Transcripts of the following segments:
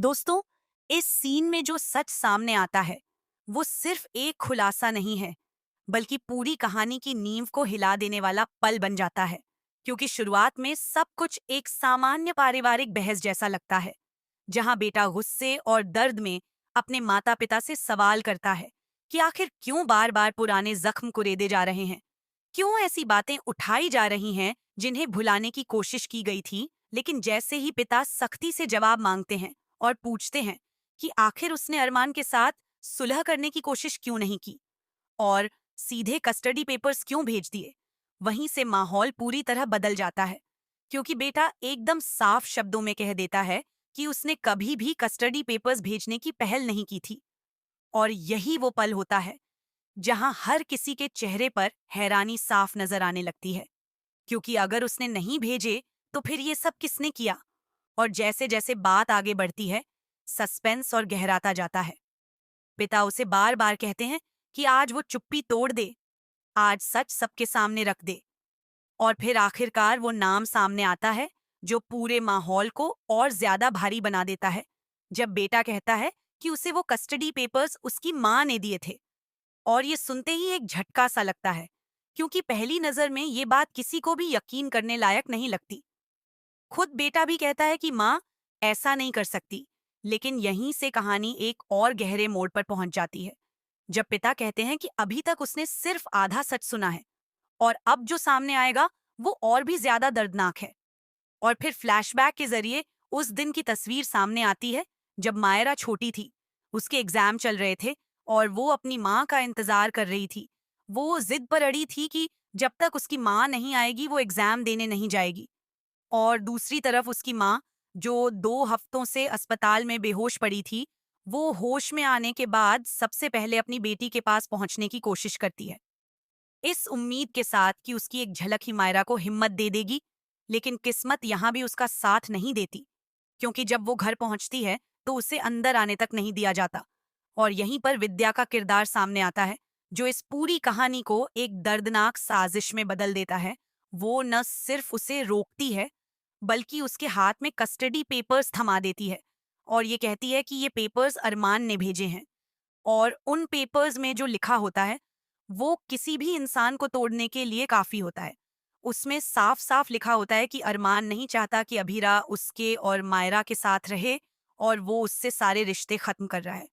दोस्तों, इस सीन में जो सच सामने आता है वो सिर्फ एक खुलासा नहीं है, बल्कि पूरी कहानी की नींव को हिला देने वाला पल बन जाता है। क्योंकि शुरुआत में सब कुछ एक सामान्य पारिवारिक बहस जैसा लगता है, जहां बेटा गुस्से और दर्द में अपने माता पिता से सवाल करता है कि आखिर क्यों बार बार पुराने जख्म कुरेदे जा रहे हैं, क्यों ऐसी बातें उठाई जा रही हैं जिन्हें भुलाने की कोशिश की गई थी। लेकिन जैसे ही पिता सख्ती से जवाब मांगते हैं और पूछते हैं कि आखिर उसने अरमान के साथ सुलह करने की कोशिश क्यों नहीं की और सीधे कस्टडी पेपर्स क्यों भेज दिए, वहीं से माहौल पूरी तरह बदल जाता है। क्योंकि बेटा एकदम साफ शब्दों में कह देता है कि उसने कभी भी कस्टडी पेपर्स भेजने की पहल नहीं की थी। और यही वो पल होता है जहां हर किसी के चेहरे पर हैरानी साफ नजर आने लगती है। क्योंकि अगर उसने नहीं भेजे तो फिर ये सब किसने किया? और जैसे जैसे बात आगे बढ़ती है, सस्पेंस और गहराता जाता है। पिता उसे बार बार कहते हैं कि आज वो चुप्पी तोड़ दे, आज सच सबके सामने रख दे। और फिर आखिरकार वो नाम सामने आता है जो पूरे माहौल को और ज्यादा भारी बना देता है। जब बेटा कहता है कि उसे वो कस्टडी पेपर्स उसकी माँ ने दिए थे। और ये सुनते ही एक झटका सा लगता है, क्योंकि पहली नजर में ये बात किसी को भी यकीन करने लायक नहीं लगती। खुद बेटा भी कहता है कि माँ ऐसा नहीं कर सकती। लेकिन यहीं से कहानी एक और गहरे मोड़ पर पहुंच जाती है, जब पिता कहते हैं कि अभी तक उसने सिर्फ आधा सच सुना है और अब जो सामने आएगा वो और भी ज्यादा दर्दनाक है। और फिर फ्लैशबैक के जरिए उस दिन की तस्वीर सामने आती है, जब मायरा छोटी थी, उसके एग्जाम चल रहे थे और वो अपनी माँ का इंतजार कर रही थी। वो जिद पर अड़ी थी कि जब तक उसकी माँ नहीं आएगी वो एग्जाम देने नहीं जाएगी। और दूसरी तरफ उसकी माँ, जो 2 हफ्तों से अस्पताल में बेहोश पड़ी थी, वो होश में आने के बाद सबसे पहले अपनी बेटी के पास पहुंचने की कोशिश करती है, इस उम्मीद के साथ कि उसकी एक झलक ही मायरा को हिम्मत दे देगी। लेकिन किस्मत यहाँ भी उसका साथ नहीं देती, क्योंकि जब वो घर पहुंचती है तो उसे अंदर आने तक नहीं दिया जाता। और यहीं पर विद्या का किरदार सामने आता है, जो इस पूरी कहानी को एक दर्दनाक साजिश में बदल देता है। वो न सिर्फ उसे रोकती है, बल्कि उसके हाथ में कस्टडी पेपर्स थमा देती है और ये कहती है कि ये पेपर्स अरमान ने भेजे हैं। और उन पेपर्स में जो लिखा होता है वो किसी भी इंसान को तोड़ने के लिए काफी होता है। उसमें साफ साफ लिखा होता है कि अरमान नहीं चाहता कि अभीरा उसके और मायरा के साथ रहे, और वो उससे सारे रिश्ते खत्म कर रहा है।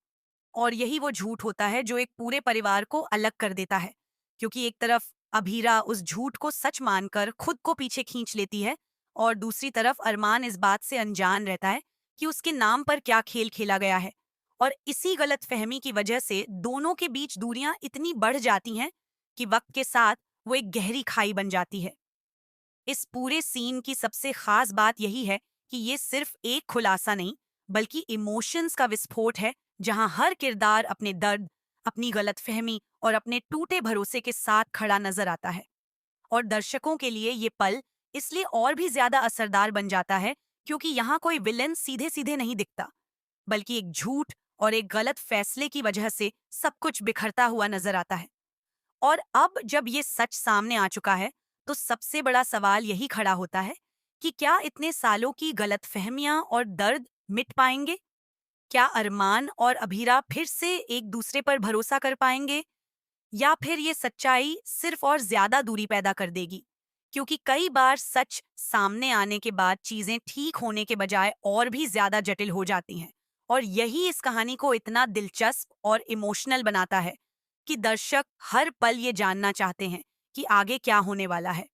और यही वो झूठ होता है जो एक पूरे परिवार को अलग कर देता है। क्योंकि एक तरफ अभीरा उस झूठ को सच मानकर खुद को पीछे खींच लेती है, और दूसरी तरफ अरमान इस बात से अनजान रहता है कि उसके नाम पर क्या खेल खेला गया है। और इसी गलतफहमी की वजह से दोनों के बीच दूरियां इतनी बढ़ जाती हैं कि वक्त के साथ वो एक गहरी खाई बन जाती है। इस पूरे सीन की सबसे खास बात यही है कि ये सिर्फ एक खुलासा नहीं, बल्कि इमोशंस का विस्फोट है, जहां हर किरदार अपने दर्द, अपनी गलतफहमी और अपने टूटे भरोसे के साथ खड़ा नजर आता है। और दर्शकों के लिए ये पल इसलिए और भी ज्यादा असरदार बन जाता है, क्योंकि यहाँ कोई विलेन सीधे सीधे नहीं दिखता, बल्कि एक झूठ और एक गलत फैसले की वजह से सब कुछ बिखरता हुआ नजर आता है। और अब जब ये सच सामने आ चुका है, तो सबसे बड़ा सवाल यही खड़ा होता है कि क्या इतने सालों की गलतफहमियां और दर्द मिट पाएंगे? क्या अरमान और अभीरा फिर से एक दूसरे पर भरोसा कर पाएंगे, या फिर ये सच्चाई सिर्फ और ज्यादा दूरी पैदा कर देगी? क्योंकि कई बार सच सामने आने के बाद चीजें ठीक होने के बजाय और भी ज्यादा जटिल हो जाती हैं। और यही इस कहानी को इतना दिलचस्प और इमोशनल बनाता है कि दर्शक हर पल ये जानना चाहते हैं कि आगे क्या होने वाला है।